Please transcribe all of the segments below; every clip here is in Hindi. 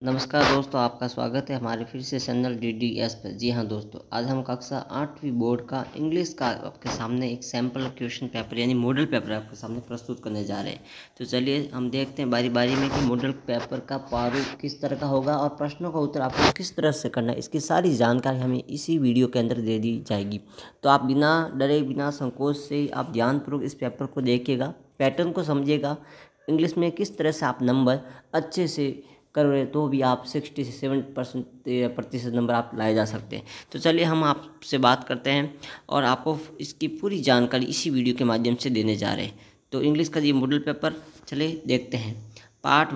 नमस्कार दोस्तों, आपका स्वागत है हमारे फिर से चैनल DDS पर। जी हाँ दोस्तों, आज हम कक्षा 8वीं बोर्ड का इंग्लिश का आपके सामने एक सैम्पल क्वेश्चन पेपर यानी मॉडल पेपर आपके सामने प्रस्तुत करने जा रहे हैं। तो चलिए हम देखते हैं बारी बारी में कि मॉडल पेपर का प्रारूप किस तरह का होगा और प्रश्नों का उत्तर आपको किस तरह से करना है। इसकी सारी जानकारी हमें इसी वीडियो के अंदर दे दी जाएगी। तो आप बिना डरे बिना संकोच से आप ध्यानपूर्वक इस पेपर को देखिएगा, पैटर्न को समझिएगा। इंग्लिश में किस तरह से आप नंबर अच्छे से कर रहे तो भी आप 60 से 70% नंबर आप लाए जा सकते हैं। तो चलिए हम आपसे बात करते हैं और आपको इसकी पूरी जानकारी इसी वीडियो के माध्यम से देने जा रहे हैं। तो इंग्लिश का ये मॉडल पेपर चलिए देखते हैं। पार्ट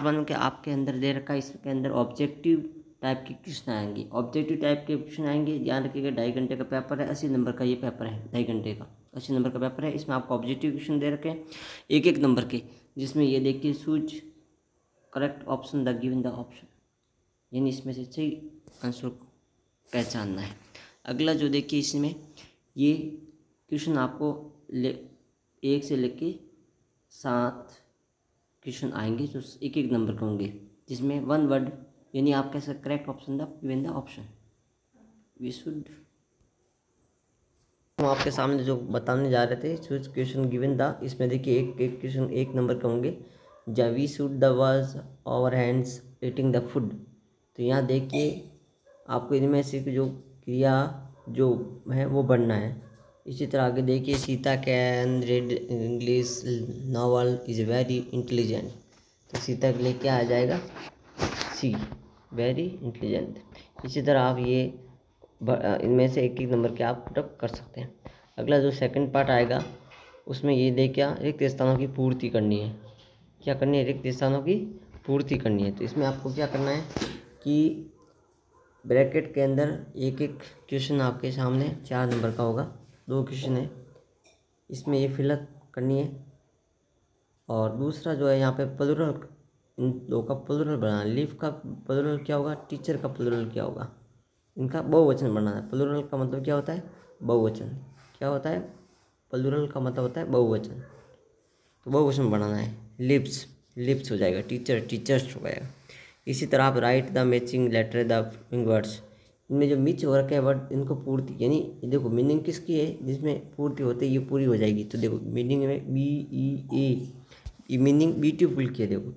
वन के आपके अंदर दे रखा है। इसके अंदर ऑब्जेक्टिव टाइप के क्वेश्चन आएंगे। ऑब्जेक्टिव टाइप के क्वेश्चन आएंगे, ध्यान रखिएगा। 2.5 घंटे का पेपर है, 80 नंबर का ये पेपर है। 2.5 घंटे का 80 नंबर का पेपर है। इसमें आपको ऑब्जेक्टिव क्वेश्चन दे रखे हैं एक एक नंबर के, जिसमें ये देखिए choose correct option the given the option, यानी इसमें से सही आंसर को पहचानना है। अगला जो देखिए, इसमें ये क्वेश्चन आपको 1 से लेके 7 क्वेश्चन आएंगे जो एक एक नंबर के होंगे, जिसमें 1 वर्ड यानी आप कह सकते correct option the given the option we should. हम आपके सामने जो बताने जा रहे थे चूज क्वेश्चन गिवन द, इसमें देखिए एक एक क्वेश्चन एक नंबर के होंगे। जब we should the was our hands eating the food, तो यहाँ देखिए आपको इनमें से जो क्रिया जो है वो बढ़ना है। इसी तरह आगे देखिए, Sita can read English novel is very intelligent, तो सीता के लिए क्या आ जाएगा? सी, वेरी इंटेलिजेंट। इसी तरह आप ये इनमें से एक एक नंबर के आप पुटअप कर सकते हैं। अगला जो सेकंड पार्ट आएगा उसमें ये देखिए रिक्त स्थानों की पूर्ति करनी है। क्या करनी है? रिक्त स्थानों की पूर्ति करनी है। तो इसमें आपको क्या करना है कि ब्रैकेट के अंदर एक एक क्वेश्चन आपके सामने 4 नंबर का होगा, 2 क्वेश्चन है, इसमें ये फिलअप करनी है। और दूसरा जो है यहाँ पे प्लुरल, इन दो का प्लुरल बनाना। लीव का प्लुरल क्या होगा, टीचर का प्लुरल क्या होगा, इनका बहुवचन बनाना है। प्लुरल का मतलब क्या होता है? बहुवचन। क्या होता है? प्लुरल का मतलब होता है बहुवचन, तो बहुवचन बनाना है। लिप्स, लिप्स हो जाएगा। टीचर, टीचर्स हो जाएगा। इसी तरह आप write the matching letter the words, इनमें जो मिच वर्क है वर्ड, इनको पूर्ति, यानी देखो मीनिंग किसकी है जिसमें पूर्ति होती है, ये पूरी हो जाएगी। तो देखो मीनिंग में BEA, ये मीनिंग ब्यूटीफुल की है। देखो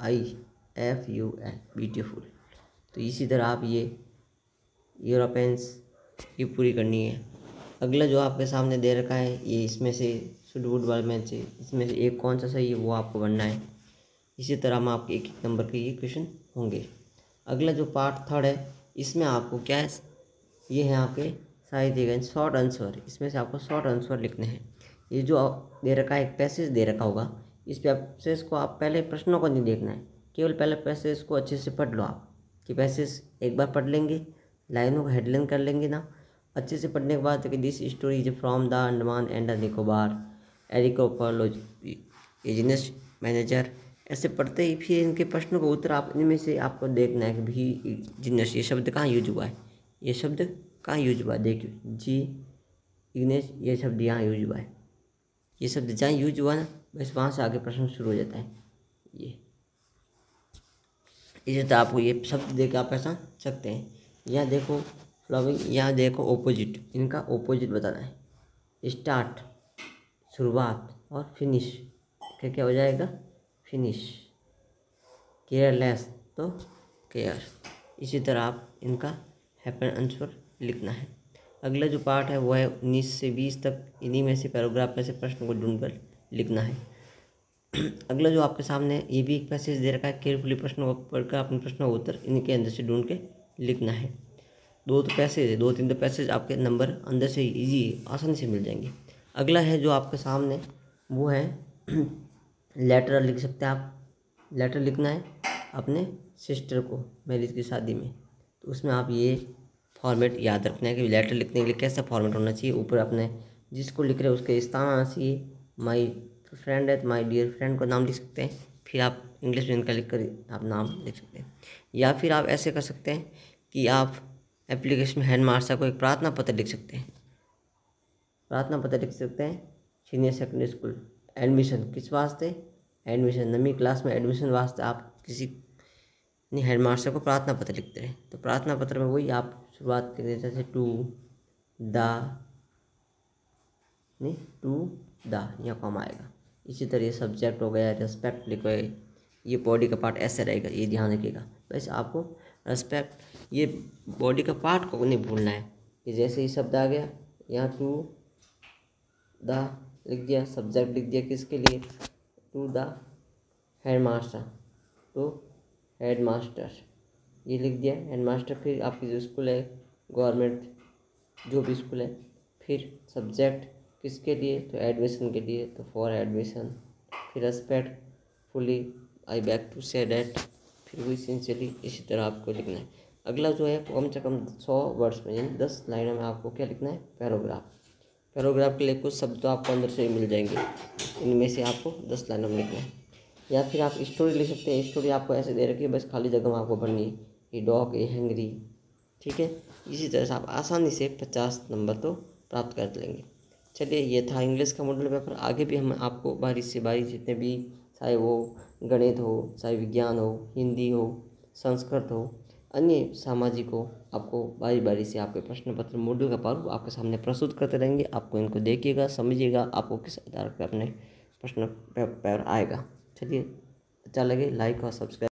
BEAUTIFUL, ब्यूटीफुल। तो इसी तरह आप ये यूरोपेंस, ये पूरी करनी है। अगला जो आपके सामने दे रखा है, ये इसमें से शुड वुड वाले में से इसमें से एक कौन सा सही है वो आपको बनना है। इसी तरह हम आपके एक एक नंबर के ये क्वेश्चन होंगे। अगला जो पार्ट थर्ड है, इसमें आपको क्या है, ये है आपके साहित्य शॉर्ट आंसर। इसमें से आपको शॉर्ट आंसर लिखने हैं। ये जो दे रखा है, एक पैसेज दे रखा होगा, इस पैसेज को आप पहले प्रश्नों को नहीं देखना है, केवल पहले पैसेज को अच्छे से पढ़ लो आप। कि पैसेज एक बार पढ़ लेंगे, लाइनों को हेडलाइन कर लेंगे ना अच्छे से पढ़ने के बाद, कि this story is from the Andaman and the Nicobar एरिकोलॉजिनस मैनेजर, ऐसे पढ़ते ही फिर इनके प्रश्नों का उत्तर आप इनमें से आपको देखना है कि भी जिनस ये शब्द कहाँ यूज हुआ है, ये शब्द कहाँ यूज हुआ है। देखिए जी इग्नेस, ये शब्द यहाँ यूज हुआ है, ये शब्द जहाँ यूज हुआ ना, बस वहाँ से आगे प्रश्न शुरू हो जाता है। ये इसी तरह आपको ये शब्द देख के आप पहचान सकते हैं। यहाँ देखो फ्लाविंग, यहाँ देखो ऑपोजिट, इनका ऑपोजिट बताना है। स्टार्ट, शुरुआत, और फिनिश, क्या क्या हो जाएगा? फिनिश। केयरलेस तो केयर। इसी तरह आप इनका हैपन आंसर लिखना है। अगला जो पार्ट है वो है 19 से 20 तक, इन्हीं में से पैराग्राफ में से प्रश्न को ढूंढकर लिखना है। अगला जो आपके सामने ये भी एक पैसेज दे रखा है, केयरफुली प्रश्नों को पढ़कर अपने प्रश्नों का उत्तर इनके अंदर से ढूंढ के लिखना है। 2 तो पैसेज है, 2-3 तो पैसेज आपके नंबर अंदर से इजी आसानी से मिल जाएंगे। अगला है जो आपके सामने वो है लेटर लिख सकते हैं आप। लेटर लिखना है अपने सिस्टर को मैरिज की शादी में, तो उसमें आप ये फॉर्मेट याद रखना है कि लेटर लिखने के लिए कैसा फॉर्मेट होना चाहिए। ऊपर अपने जिसको लिख रहे हैं उसके स्थान आना चाहिए। माई फ्रेंड है तो माई डियर फ्रेंड को नाम लिख सकते हैं, फिर आप इंग्लिश में इनका लिख कर आप नाम लिख सकते हैं। या फिर आप ऐसे कर सकते हैं कि आप एप्लीकेशन में हेडमास्टर को एक प्रार्थना पत्र लिख सकते हैं। प्रार्थना पत्र लिख सकते हैं सीनियर सेकेंडरी स्कूल एडमिशन किस वास्ते, एडमिशन नवीं क्लास में एडमिशन वास्ते आप किसी हेड मास्टर को प्रार्थना पत्र लिखते रहे। तो प्रार्थना पत्र में वही आप शुरुआत कर देते जैसे टू द यहाँ कॉमा आएगा। इसी तरह सब्जेक्ट हो गया, रेस्पेक्ट लिखो, ये बॉडी का पार्ट ऐसे रहेगा, ये ध्यान रखिएगा। वैसे आपको रेस्पेक्ट ये बॉडी का पार्ट को नहीं भूलना है कि जैसे ही शब्द आ गया यहाँ टू द लिख दिया, सब्जेक्ट लिख दिया किसके लिए, to the headmaster, to headmaster ये लिख दिया हेड मास्टर। फिर आपकी जो स्कूल है गवर्नमेंट जो भी स्कूल है, फिर सब्जेक्ट किसके लिए, तो एडमिशन के लिए, तो फॉर एडमिशन। फिर respectfully I back to say that, फिर वही सिंसियरली, इसी तरह आपको लिखना है। अगला जो है कम से कम 100 वर्ड्स में यानी 10 लाइनों में आपको क्या लिखना है, पैराग्राफ। पैराग्राफ के लिए कुछ शब्द तो आपको अंदर से ही मिल जाएंगे, इनमें से आपको 10 लाइनों में लिखना है। या फिर आप स्टोरी लिख सकते हैं। स्टोरी आपको ऐसे दे रखी है, बस खाली जगह में आपको भरनी है, ये डॉग ए हैंगरी, ठीक है। इसी तरह से आप आसानी से 50 नंबर तो प्राप्त कर लेंगे। चलिए ये था इंग्लिश का मॉडल पेपर। आगे भी हम आपको बारी से बारी जितने भी, चाहे वो गणित हो, चाहे विज्ञान हो, हिंदी हो, संस्कृत हो, अन्य सामाजिक हो, आपको बारी बारी से आपके प्रश्न पत्र मॉडल का पार आपके सामने प्रस्तुत करते रहेंगे। आपको इनको देखिएगा, समझिएगा, आपको किस आधार पर अपने प्रश्न पेपर आएगा। चलिए अच्छा लगे लाइक और सब्सक्राइब